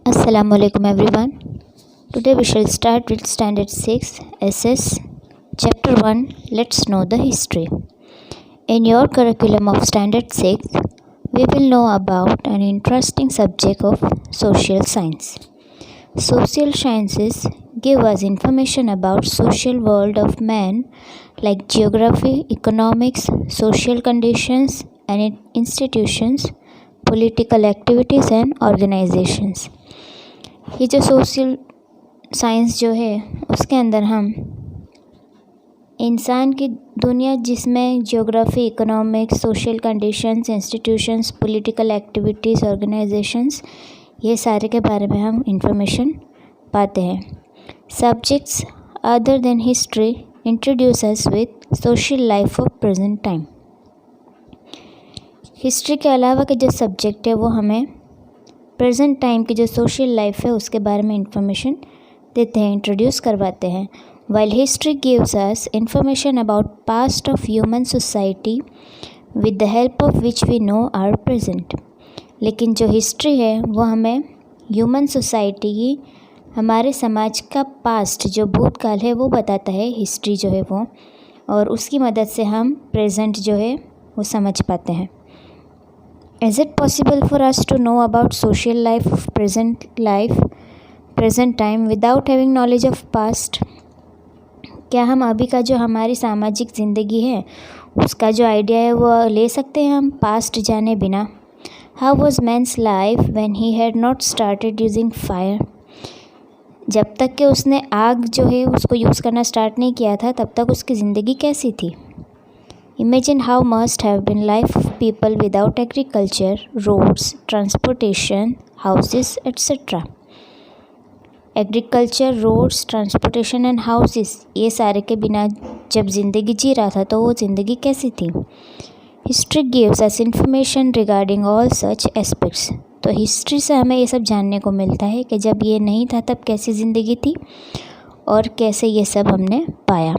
Assalamualaikum everyone. Today we shall start with Standard 6 SS Chapter 1. Let's know the history. In your curriculum of Standard 6, we will know about an interesting subject of social science. Social sciences give us information about social world of man like geography, economics, social conditions and institutions, political activities and organizations. ये जो social science जो है उसके अंदर हम इंसान की दुनिया जिसमें geography, economics, social conditions, institutions, political activities, organisations, ये सारे के बारे में हम इंफॉर्मेशन पाते हैं. Subjects other than history introduce us with social life of present time. History के अलावा के जो सब्जेक्ट है वो हमें प्रेजेंट टाइम की जो सोशल लाइफ है उसके बारे में इंफॉर्मेशन देते हैं, इंट्रोड्यूस करवाते हैं. While history gives us information about past of human society with the help of which we know our present. लेकिन जो हिस्ट्री है वो हमें ह्यूमन सोसाइटी की, हमारे समाज का पास्ट जो भूतकाल है वो बताता है हिस्ट्री जो है वो, और उसकी मदद से हम प्रेजेंट जो है वो समझ पाते हैं. Is it possible for us to know about social life, present time without having knowledge of past? क्या हम अभी का जो हमारी सामाजिक ज़िंदगी है उसका जो आइडिया है वो ले सकते हैं हम पास्ट जाने बिना? How was man's life when he had not started using fire? जब तक कि उसने आग जो है उसको यूज़ करना स्टार्ट नहीं किया था तब तक उसकी ज़िंदगी कैसी थी? Imagine how must have been life of people without agriculture, roads, transportation, houses, etc. Agriculture, roads, transportation and houses, ये सारे के बिना जब ज़िंदगी जी रहा था तो वो ज़िंदगी कैसी थी? History gives us information regarding all such aspects. तो हिस्ट्री से हमें ये सब जानने को मिलता है कि जब ये नहीं था तब कैसी ज़िंदगी थी और कैसे ये सब हमने पाया.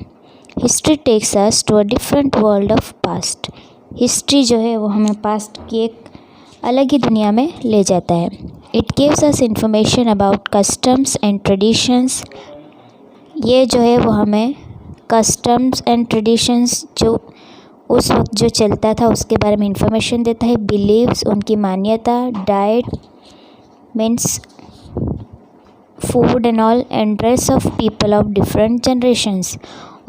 History takes us to a different world of past. History जो है वो हमें पास्ट की एक अलग ही दुनिया में ले जाता है. It gives us information about customs and traditions. ये जो है वो हमें कस्टम्स एंड ट्रेडिशंस जो उस वक्त जो चलता था उसके बारे में इंफॉर्मेशन देता है. बिलीव्स, उनकी मान्यता, diet means food and all, and dress of people of different generations,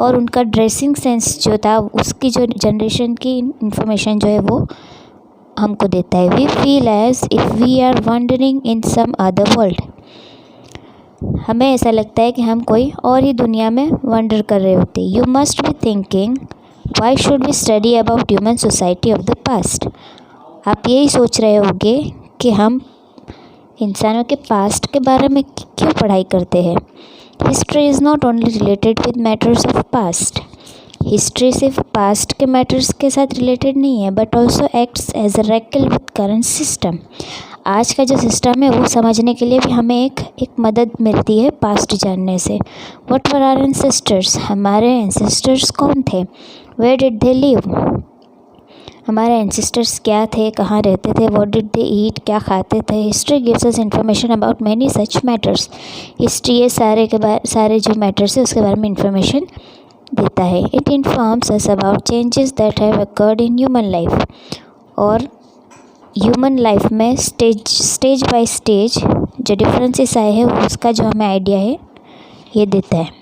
और उनका ड्रेसिंग सेंस जो था उसकी जो जनरेशन की इंफॉर्मेशन जो है वो हमको देता है. We feel as if we are wandering in some other world. हमें ऐसा लगता है कि हम कोई और ही दुनिया में वंडर कर रहे होते. You must be thinking why should we study about human society of the past. आप यही सोच रहे होंगे कि हम इंसानों के पास्ट के बारे में क्यों पढ़ाई करते हैं. History is not only related with matters of past. History सिर्फ पास्ट के मैटर्स के साथ रिलेटेड नहीं है but also acts as a oracle with current system. आज का जो सिस्टम है वो समझने के लिए भी हमें एक मदद मिलती है पास्ट जानने से. What were our ancestors. हमारे एंसेस्टर्स कौन थे? Where did they live. हमारे एंसेस्टर्स क्या थे, कहाँ रहते थे. व्हाट डिड दे ईट, क्या खाते थे. History gives us information about many such matters. History ये सारे जो मैटर्स है उसके बारे में इंफॉर्मेशन देता है. It informs us about changes that have occurred in human life. और ह्यूमन लाइफ में स्टेज बाय स्टेज जो डिफरेंसेस आए हैं उसका जो हमें आइडिया है ये देता है.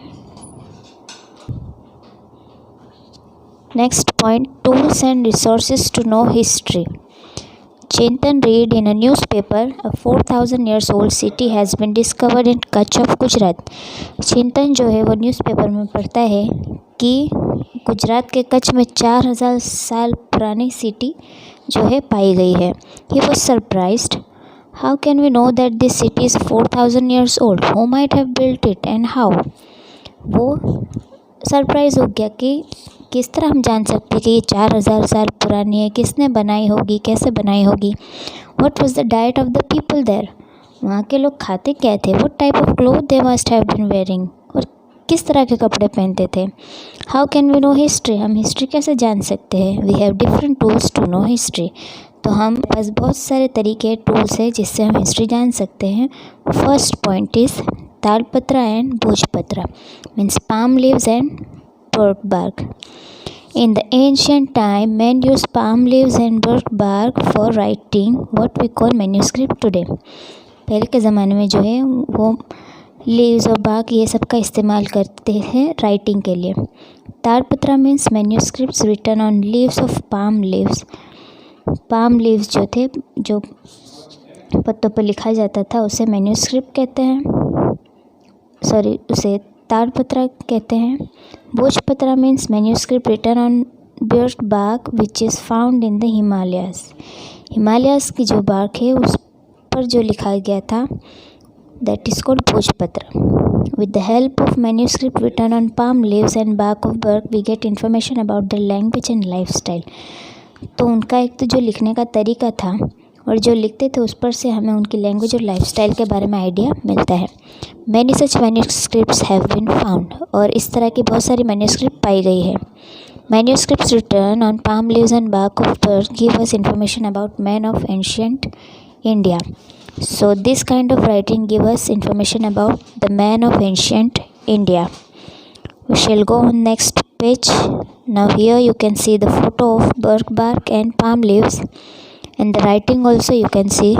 Next point, tools and resources to know history. Chintan read in a newspaper a 4,000 years old city has been discovered in Kutch of Gujarat. चिंतन जो है वो न्यूज़पेपर में पढ़ता है कि गुजरात के कच्छ में 4,000 साल पुरानी सिटी जो है पाई गई है. He was surprised. How can we know that this city is 4,000 years old? Who might have built it and how? वो सरप्राइज़ हो गया कि किस तरह हम जान सकते हैं कि ये 4,000 साल पुरानी है, किसने बनाई होगी, कैसे बनाई होगी. What was the diet of the people there. वहाँ के लोग खाते क्या थे. What type of cloth they must have been wearing. और किस तरह के कपड़े पहनते थे. How can we know history. हम हिस्ट्री कैसे जान सकते हैं. We have different tools to know history. तो हम पास बहुत सारे तरीके टूल्स है जिससे हम हिस्ट्री जान सकते हैं। First point is Talpatra and Bhojpatra, means palm leaves and birch bark. In the ancient time, men used palm leaves and birch bark for writing what we call manuscript today. पहले के ज़माने में जो है वो लीव्स और bark ये सब का इस्तेमाल करते हैं राइटिंग के लिए। Talpatra means manuscripts written on leaves of palm leaves. palm leaves जो थे, जो पत्तों पर लिखा जाता था उसे मैन्यूस्क्रिप्ट कहते हैं, उसे तालपत्रा कहते हैं। Bhojpatra means manuscript written on birch bark which is found in the Himalayas. Himalayas की जो बार्क है उस पर जो लिखा गया था that is called Bhojpatra. With the help of manuscript written on palm leaves and bark of birch we get information about the language and life style. तो उनका एक तो जो लिखने का तरीका था और जो लिखते थे उस पर से हमें उनकी लैंग्वेज और लाइफस्टाइल के बारे में आइडिया मिलता है। Many such manuscripts have been found, और इस तरह की बहुत सारी मैन्यूस्क्रिप्ट पाई गई है। Manuscripts written on palm leaves and bark of birch give us information about men of ancient India. So this kind of writing give us information about the men of ancient India. We shall go on next page. Now here you can see the photo of birch bark and palm leaves. And the writing also you can see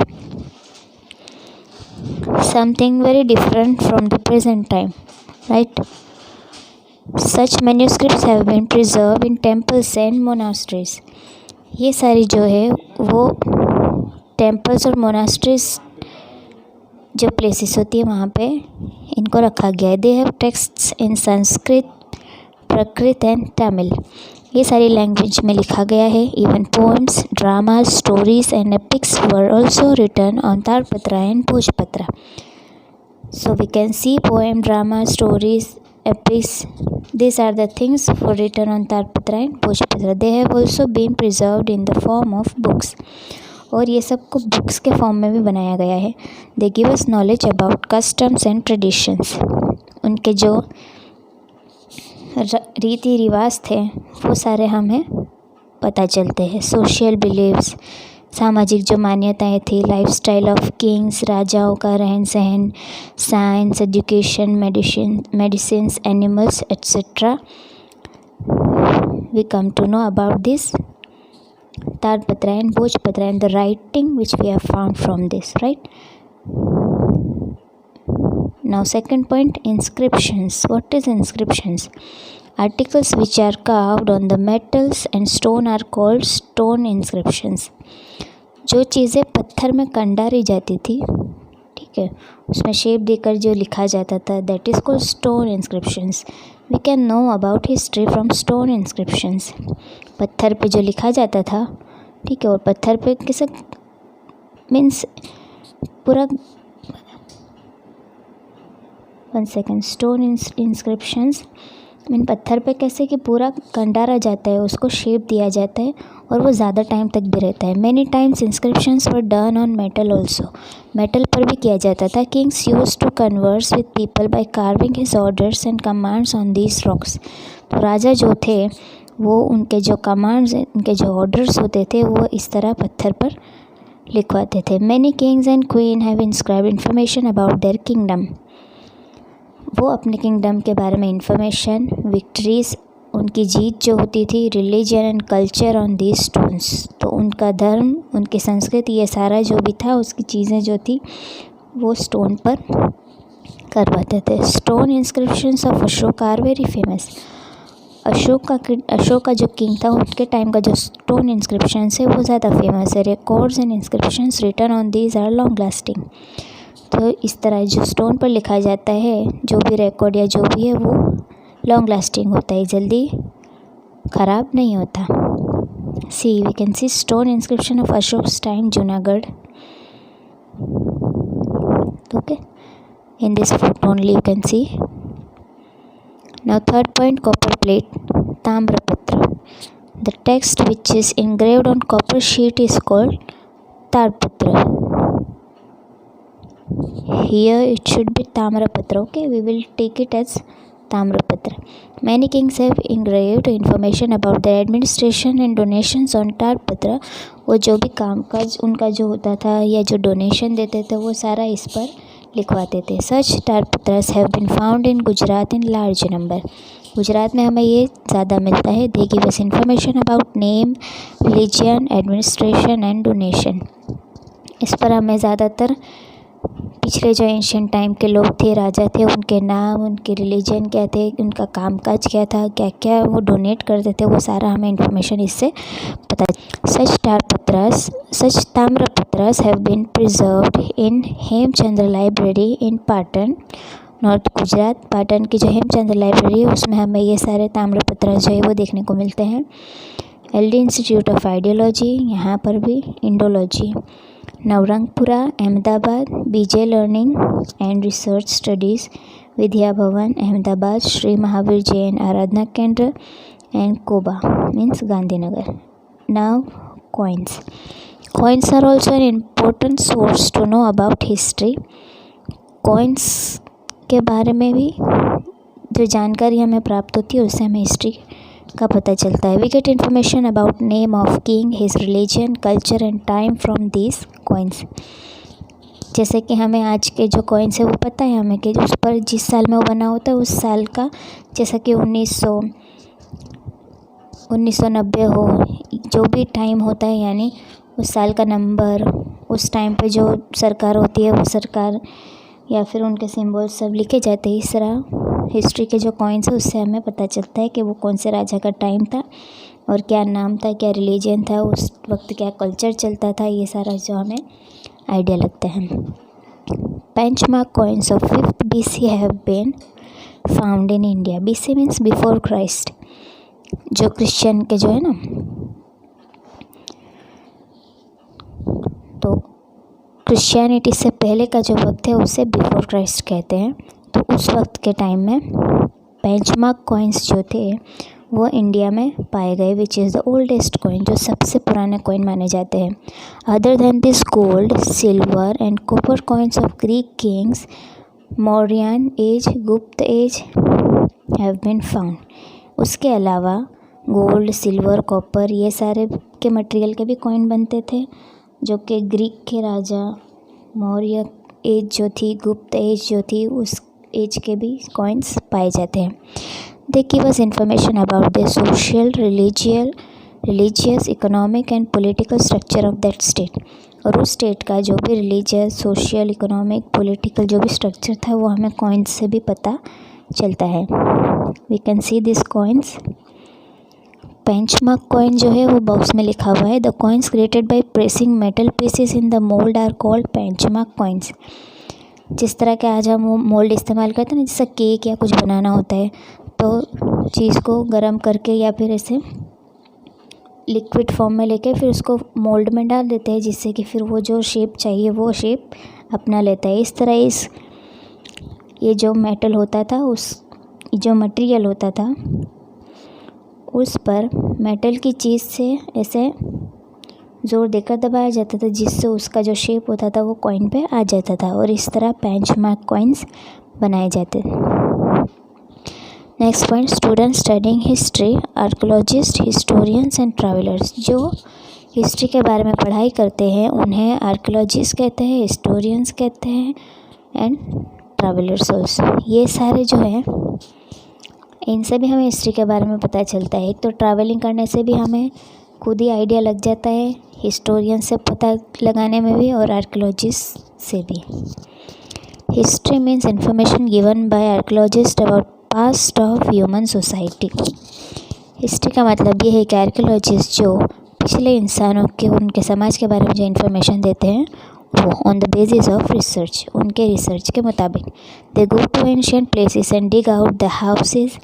something very different from the present time, right? Such manuscripts have been preserved in temples and monasteries. ये सारी जो है वो temples और monasteries जो places होती है वहाँ पे इनको रखा गया है। They have texts in Sanskrit, Prakrit and Tamil. ये सारी लैंग्वेज में लिखा गया है। Even poems, drama, stories and epics were also written on Talpatra and Bhojpatra. So we can see poem, drama, stories, epics, these are the things for written on Talpatra and Bhojpatra. They have also been preserved in the form of books. और ये सब को books के form में भी बनाया गया है. They give us knowledge about customs and traditions. उनके जो रीति रिवाज थे वो सारे हमें पता चलते हैं. सोशल बिलीव्स, सामाजिक जो मान्यताएं थी, लाइफस्टाइल ऑफ किंग्स, राजाओं का रहन सहन, science, education, medicines, animals etcetera. We come to know about this Talpatra and Bhojpatra and the writing which we have found from this, right. Now second point, inscriptions. What is inscriptions? Articles which are carved on the metals and stone are called stone inscriptions. जो चीज़ें पत्थर में कंडारी जाती थी, ठीक है, उसमें shape देकर जो लिखा जाता था, that is called stone inscriptions. We can know about history from stone inscriptions. पत्थर पे जो लिखा जाता था, ठीक है, और पत्थर पे किस मीन्स पूरा स्टोन इंस्क्रिप्शंस मीन पत्थर पे कैसे कि पूरा कंडारा जाता है, उसको शेप दिया जाता है और वो ज़्यादा टाइम तक भी रहता है. Many times inscriptions were done on metal also. Metal पर भी किया जाता था. Kings used to converse with people by carving his orders and commands on these rocks. तो राजा जो थे वो उनके जो कमांड्स, उनके जो ऑर्डर्स होते थे वो इस तरह पत्थर पर लिखवाते थे. Many Kings and queen have inscribed information about their kingdom. वो अपने किंगडम के बारे में इंफॉर्मेशन, विक्ट्रीज, उनकी जीत जो होती थी, religion and culture on these stones. तो उनका धर्म, उनकी संस्कृति, ये सारा जो भी था उसकी चीज़ें जो थी वो स्टोन पर करवाते थे. Stone inscriptions of Ashok are very famous. Ashok का जो किंग था उनके टाइम का जो स्टोन इंस्क्रिप्शंस है वो ज़्यादा फेमस है. Records and inscriptions written on these are long lasting. तो इस तरह जो स्टोन पर लिखा जाता है, जो भी रिकॉर्ड या जो भी है वो लॉन्ग लास्टिंग होता है, जल्दी ख़राब नहीं होता. See we can see stone inscription of Ashoka's time, Junagadh. Okay, in this photo only you can see. Now third point, copper plate, Tamrapatra. The text which is engraved on copper sheet is called Talpatra. Here it should be Tamrapatra. Okay, we will take it as ताम्रपत्र। Many Kings have engraved information about the administration and donations on ताम्रपत्र। वो जो भी कामकाज उनका जो होता था या जो डोनेशन देते थे वो सारा इस पर लिखवाते थे। Such Tamrapatras have been found in Gujarat in large number. Gujarat में हमें ये ज़्यादा मिलता है। They give us information about name, religion, administration and donation. इस पर हमें ज़्यादातर पिछले जो एंशिएंट टाइम के लोग थे, राजा थे, उनके नाम, उनके रिलीजन क्या थे, उनका कामकाज क्या था, क्या क्या वो डोनेट करते थे, वो सारा हमें इन्फॉर्मेशन इससे पता। Such Tamrapatras have been preserved in Hemchandra library in Patan, north Gujarat. Patan की जो हेमचंद्र लाइब्रेरी है उसमें हमें ये सारे ताम्रपत्र जो है वो देखने को मिलते हैं। एलडी इंस्टीट्यूट ऑफ आइडियोलॉजी, यहाँ पर भी Indology. Navrangpura, Ahmedabad, BJ learning and research studies, Vidya Bhavan, Ahmedabad, Shri Mahavir Jain Aradhana Kendra and Koba means Gandhinagar. Now coins. Coins are also an important source to know about history. Coins के बारे में भी जो जानकारी हमें प्राप्त होती है उससे हमें हिस्ट्री का पता चलता है। We get information about name of king, his religion, culture and time from these coins. जैसे कि हमें आज के जो कॉइन्स है वो पता है हमें कि उस पर जिस साल में वो बना होता है उस साल का, जैसा कि 1990 हो, जो भी टाइम होता है यानी उस साल का नंबर, उस टाइम पे जो सरकार होती है वो सरकार या फिर उनके सिंबल्स सब लिखे जाते हैं। इस तरह हिस्ट्री के जो कॉइन्स है उससे हमें पता चलता है कि वो कौन से राजा का टाइम था और क्या नाम था, क्या रिलीजन था, उस वक्त क्या कल्चर चलता था, ये सारा जो हमें आइडिया लगता है। Benchmark coins of 5th BC have been found in India. BC means before Christ. जो क्रिश्चियन के जो है ना, तो क्रिश्चियनिटी से पहले का जो वक्त है उसे बिफोर क्राइस्ट कहते हैं। तो उस वक्त के टाइम में बेंचमार्क कॉइन्स जो थे वो इंडिया में पाए गए, which is the oldest coin, जो सबसे पुराने कॉइन माने जाते हैं। Other than this gold, silver and copper coins of Greek kings, Mauryan age, Gupta age have been found. उसके अलावा गोल्ड, सिल्वर, कॉपर ये सारे के मटेरियल के भी कॉइन बनते थे, जो कि ग्रीक के राजा, मौर्य एज जो थी, गुप्त एज जो थी, उस एज के भी कॉइन्स पाए जाते हैं। दे give us information about the social, religious, economic and political structure of that state. और उस स्टेट का जो भी रिलीजियस, सोशल, इकोनॉमिक, पॉलिटिकल जो भी स्ट्रक्चर था वो हमें कॉइन्स से भी पता चलता है। We can see this coins. Benchmark coin जो है वो बॉक्स में लिखा हुआ है। The coins created by pressing metal pieces in the mold are called benchmark coins. जिस तरह के आज हम मोल्ड इस्तेमाल करते हैं ना, जैसे केक या कुछ बनाना होता है तो चीज़ को गर्म करके या फिर ऐसे लिक्विड फॉर्म में लेके फिर उसको मोल्ड में डाल देते हैं, जिससे कि फिर वो जो शेप चाहिए वो शेप अपना लेता है। इस तरह ये जो मेटल होता था, उस जो मटेरियल होता था उस पर मेटल की चीज़ से ऐसे ज़ोर देकर दबाया जाता था, जिससे उसका जो शेप होता था वो कॉइन पे आ जाता था, और इस तरह बेंचमार्क कॉइन्स बनाए जाते थे। Next point, student studying history, archaeologist, historians and travellers. जो हिस्ट्री के बारे में पढ़ाई करते हैं उन्हें आर्कियोलॉजिस्ट कहते हैं, हिस्टोरियंस कहते हैं एंड ट्रैवलर्स ऑल्सो। ये सारे जो हैं इनसे भी हमें हिस्ट्री के बारे में पता चलता है। एक तो ट्रैवलिंग करने से भी हमें खुद ही आइडिया लग जाता है, हिस्टोरियन से पता लगाने में भी और आर्कियोलॉजिस्ट से भी। History means information given by archaeologist about past of human society. History का मतलब ये है कि आर्कियोलॉजिस्ट जो पिछले इंसानों के, उनके समाज के बारे में जो इन्फॉर्मेशन देते हैं वो on the basis of research, उनके रिसर्च के मुताबिक। They go to ancient places and dig out the houses.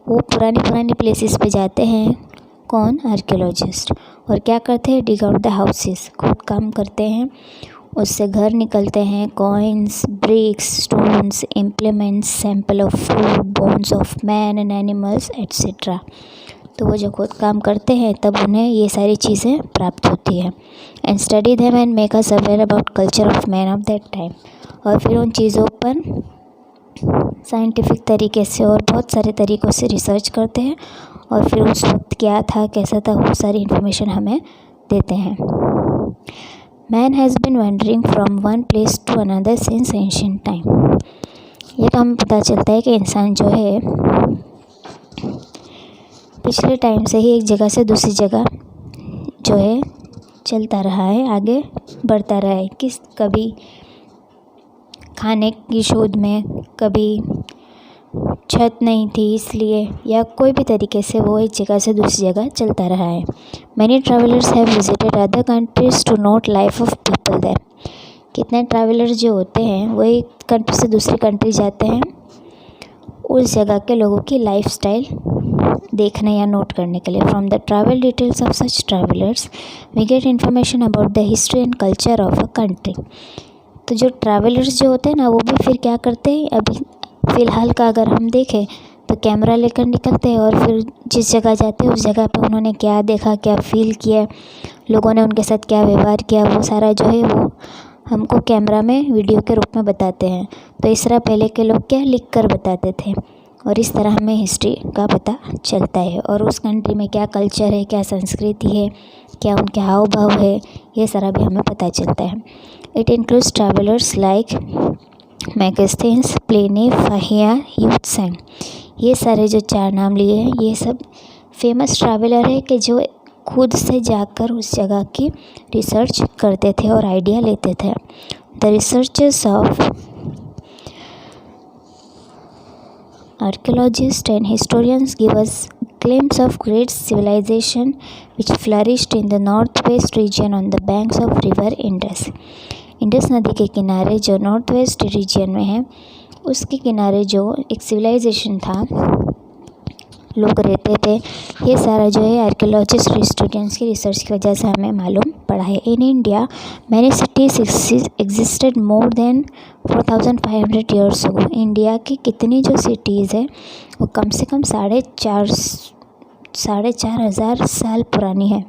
वो पुरानी प्लेसेस पे जाते हैं, कौन, आर्कियोलॉजिस्ट, और क्या करते हैं, डिग आउट द हाउसेस, खुद काम करते हैं, उससे घर निकलते हैं, coins, bricks, stones, implements, sample of food, bones of man and animals etcetera. तो वो जो खुद काम करते हैं तब उन्हें ये सारी चीज़ें प्राप्त होती है। And study them and make us aware about culture of man of that time. और फिर उन चीज़ों पर साइंटिफिक तरीके से और बहुत सारे तरीक़ों से रिसर्च करते हैं और फिर उस वक्त क्या था, कैसा था, वो सारी इन्फॉर्मेशन हमें देते हैं। Man has been wandering from one place to another since ancient time. ये तो हमें पता चलता है कि इंसान जो है पिछले टाइम से ही एक जगह से दूसरी जगह जो है चलता रहा है, आगे बढ़ता रहा है। कभी खाने की शोध में, कभी छत नहीं थी इसलिए, या कोई भी तरीके से वो एक जगह से दूसरी जगह चलता रहा है। Many travellers have visited other countries to note life of people there. कितने ट्रैवलर्स जो होते हैं वो एक कंट्री से दूसरी कंट्री जाते हैं उस जगह के लोगों की लाइफस्टाइल देखने या नोट करने के लिए। From the travel details of such travellers we get information about the history and culture of a country. तो जो ट्रैवलर्स जो होते हैं ना, वो भी फिर क्या करते हैं, अभी फ़िलहाल का अगर हम देखें तो कैमरा लेकर निकलते हैं और फिर जिस जगह जाते हैं उस जगह पे उन्होंने क्या देखा, क्या फ़ील किया, लोगों ने उनके साथ क्या व्यवहार किया, वो सारा जो है वो हमको कैमरा में वीडियो के रूप में बताते हैं। तो इस तरह पहले के लोग क्या लिख कर बताते थे और इस तरह हमें हिस्ट्री का पता चलता है और उस कंट्री में क्या कल्चर है, क्या संस्कृति है, क्या उनके हाव भाव है, ये सारा भी हमें पता चलता है। It includes travellers like Megasthenes, Pliny, Fahien, Hiuen Tsang. ये सारे जो 4 नाम लिए हैं ये सब फेमस ट्रैवलर है कि जो खुद से जाकर उस जगह की रिसर्च करते थे और आइडिया लेते थे। The researchers of archaeologists and historians give us glimpse of great civilization which flourished in the northwest region on the banks of river Indus. Indus नदी के किनारे जो नॉर्थ वेस्ट रीजन में है उसके किनारे जो एक सिविलाइजेशन था, लोग रहते थे, ये सारा जो है आर्कियोलॉजिस्ट और स्टूडेंट्स की रिसर्च की वजह से हमें मालूम पड़ा है। In India many cities existed more than 4500 years ago. India की कितनी जो सिटीज़ है वो कम से कम 4,500 साल पुरानी है।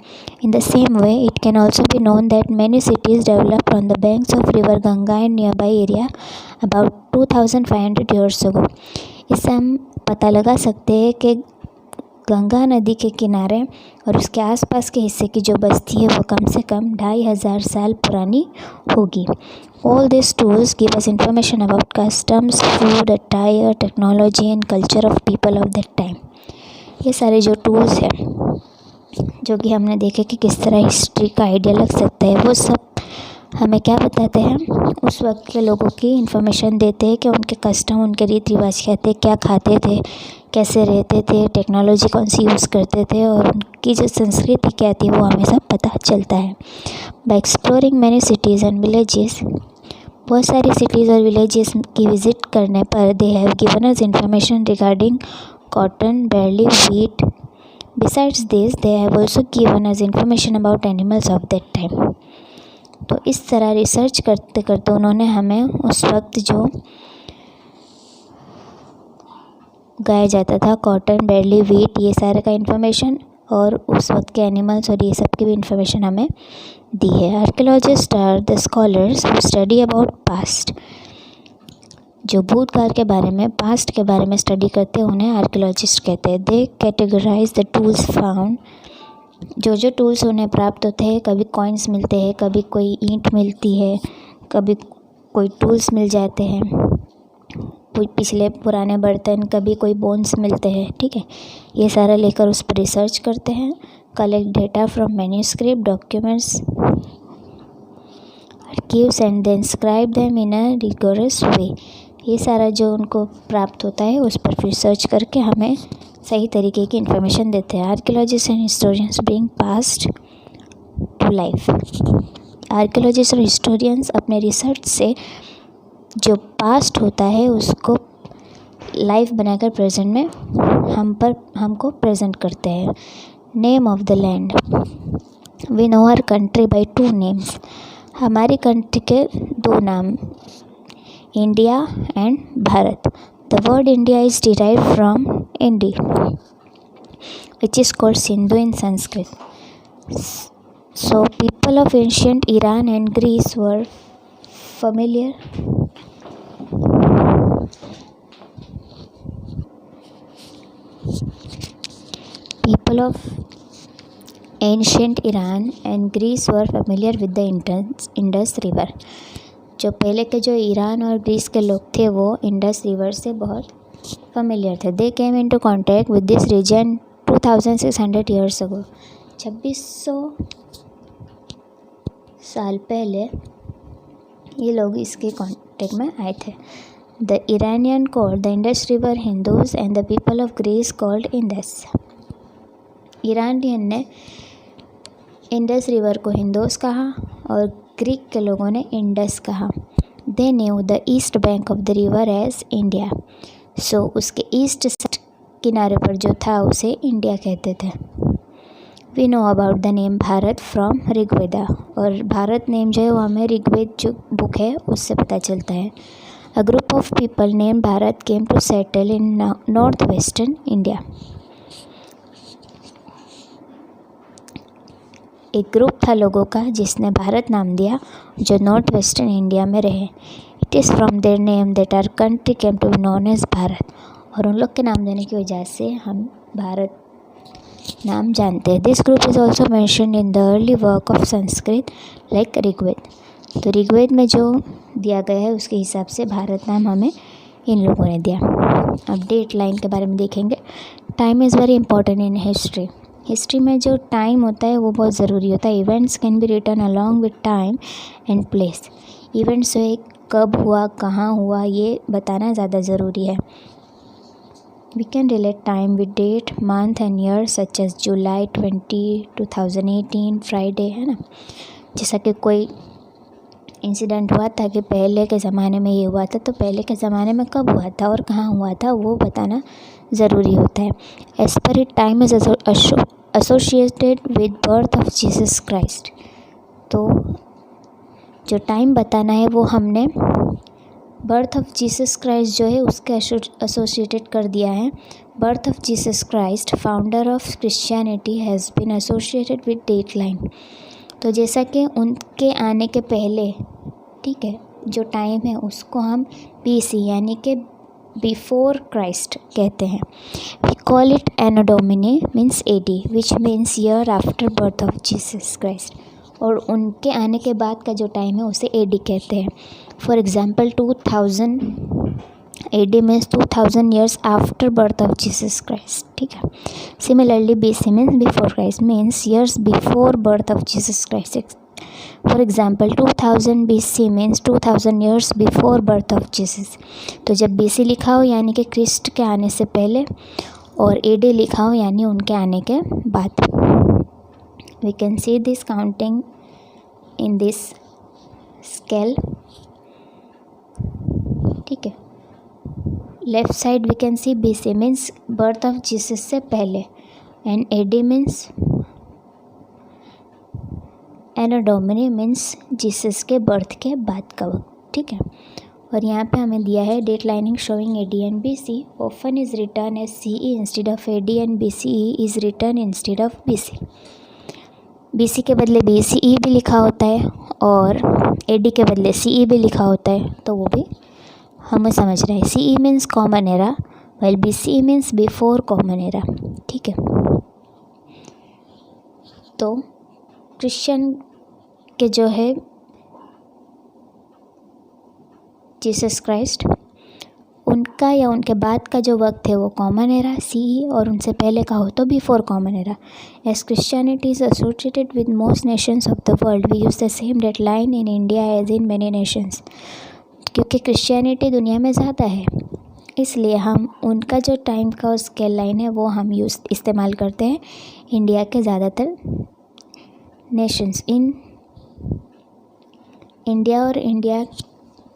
In the same way it can also be known that many cities developed on the banks of river Ganga and near by area about 2500 years ago. इससे हम पता लगा सकते हैं कि गंगा नदी के किनारे और उसके आसपास के हिस्से की जो बस्ती है वो कम से कम 2500 साल पुरानी होगी। All this tools give us information about customs, food, attire, technology and culture of people of that time. ये सारे जो टूल्स हैं जो कि हमने देखे कि किस तरह हिस्ट्री का आइडिया लग सकता है, वो सब हमें क्या बताते हैं, उस वक्त के लोगों की इन्फॉर्मेशन देते हैं कि उनके कस्टम, उनके रीति रिवाज क्या थे, क्या खाते थे, कैसे रहते थे, टेक्नोलॉजी कौन सी यूज़ करते थे और उनकी जो संस्कृति क्या थी वो हमें सब पता चलता है। Bye exploring many cities and villages, बहुत सारी सिटीज़ और विलेजेस की विज़िट करने पर they have given us information regarding cotton, बैरली, wheat. Besides this they have also given us information about animals of that time. तो इस तरह रिसर्च करते करते उन्होंने हमें उस वक्त जो उगाया जाता था, कॉटन, बैरली, व्हीट, ये सारे का इन्फॉर्मेशन और उस वक्त के एनिमल्स और ये सब की भी इन्फॉर्मेशन हमें दी है। Archaeologist are the scholars who study about past. जो भूतकाल के बारे में, पास्ट के बारे में स्टडी करते हैं उन्हें आर्कियोलॉजिस्ट कहते हैं। दे कैटेगराइज द टूल्स फाउंड। जो टूल्स उन्हें प्राप्त होते हैं, कभी कॉइन्स मिलते हैं, कभी कोई ईंट मिलती है, कभी कोई टूल्स मिल जाते हैं, कोई पिछले पुराने बर्तन, कभी कोई बोन्स मिलते हैं, ठीक है। ये सारा लेकर उस पर रिसर्च करते हैं। Collect data from manuscript, documents, archives and then scribe them in a rigorous way. ये सारा जो उनको प्राप्त होता है उस पर रिसर्च करके हमें सही तरीके की इन्फॉर्मेशन देते हैं। Archaeologist and historians bring past to life. Archaeologist और हिस्टोरियंस अपने रिसर्च से जो पास्ट होता है उसको लाइफ बनाकर प्रेजेंट में हमको प्रेजेंट करते हैं। Name of the land, we know our country by 2 names. हमारी कंट्री के 2 नाम, India and Bharat. The word India is derived from इंडी which is called Sindhu in Sanskrit. So people of ancient Iran and Greece were familiar Ancient Iran and Greece were familiar with the Indus River. जो पहले के जो Iran और Greece के लोग थे वो इंडस रिवर से बहुत familiar थे. They came into contact with this region 2600 years ago. 2600 साल पहले ये लोग इसके कांटेक्ट में आए थे. The Iranian called the Indus River Hindus and the people of Greece called Indus. Iranian ने इंडस रिवर को हिंदूस कहा और ग्रीक के लोगों ने इंडस कहा. They knew the east bank of the river as India. So उसके ईस्ट किनारे पर जो था उसे इंडिया कहते थे. We know about the name Bharat from Rigveda. और भारत नेम जो है वो हमें ऋग्वेद जो बुक है उससे पता चलता है. A group of people name Bharat came to settle in north western India. एक ग्रुप था लोगों का जिसने भारत नाम दिया जो नॉर्थ वेस्टर्न इंडिया में रहे. It is from their name that our country came to be known as Bharat. और उन लोग के नाम देने की वजह से हम भारत नाम जानते हैं. This group is also mentioned in the early work of Sanskrit like Rigveda. तो ऋग्वेद में जो दिया गया है उसके हिसाब से भारत नाम हमें इन लोगों ने दिया. अब डेट लाइन के बारे में देखेंगे. Time is very important in history. History में जो टाइम होता है वो बहुत ज़रूरी होता है. Events can be written along with time and place. Events जो है कब हुआ कहाँ हुआ ये बताना ज़्यादा ज़रूरी है. We can relate time with date month and year such as July 20, 2018 Friday है ना. जैसा कि कोई इंसिडेंट हुआ था कि पहले के ज़माने में ये हुआ था तो पहले के ज़माने में कब हुआ था और कहाँ हुआ था वो बताना ज़रूरी होता है. As per it time is associated with birth of Jesus Christ. तो जो टाइम बताना है वो हमने बर्थ ऑफ जीसस क्राइस्ट जो है उसके एसोसिएटेड कर दिया है. Birth of Jesus Christ founder of Christianity has been associated with date line. तो जैसा कि उनके आने के पहले ठीक है जो टाइम है उसको हम BC यानी कि बिफोर क्राइस्ट कहते हैं. We call it anno Domini means AD which means year after birth of Jesus Christ. और उनके आने के बाद का जो टाइम है उसे AD कहते हैं. For example 2000 AD means 2000 years after birth of Jesus Christ. ठीक है. Similarly BC means before Christ means years before birth of Jesus Christ. For example 2000 BC means 2000 years before birth of Jesus. तो जब BC लिखा हो यानी कि Christ के आने से पहले और AD लिखा हो यानी उनके आने के बाद. We can see this counting in this scale. ठीक है. Left side we can see BC means birth of Jesus से पहले and AD means anno Domini means Jesus के बर्थ के बाद का वक्त. ठीक है. और यहाँ पे हमें दिया है date lining showing AD and BC often is written as CE instead of AD and BCE is written instead of BC. BC के बदले BCE भी लिखा होता है और AD के बदले CE भी लिखा होता है. तो वो भी हमें समझ रहे हैं. CE means common era well BCE means before common era. ठीक है. तो क्रिश्चियन के जो है जीसस क्राइस्ट उनका या उनके बाद का जो वक्त है वो कॉमन एरा CE और उनसे पहले का हो तो before common era. As Christianity is associated with most nations of the world we use the same date line in India as in many nations. क्योंकि क्रिश्चियनिटी दुनिया में ज़्यादा है इसलिए हम उनका जो टाइम का स्केल लाइन है वो हम इस्तेमाल करते हैं इंडिया के ज़्यादातर नेशंस. इन इंडिया और इंडिया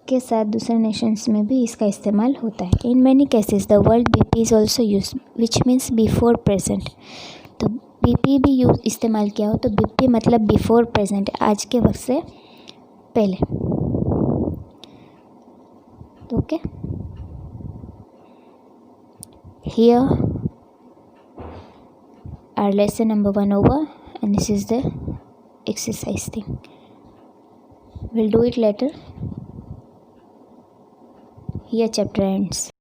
के साथ दूसरे नेशंस में भी इसका इस्तेमाल होता है. In many cases the word BP is also use which means before present. तो BP भी यूज इस्तेमाल किया हो तो BP मतलब बिफोर प्रेजेंट आज के वक्त से पहले. Okay. Here our lesson number 1 over and this is the exercise thing. We'll do it later. Here chapter ends.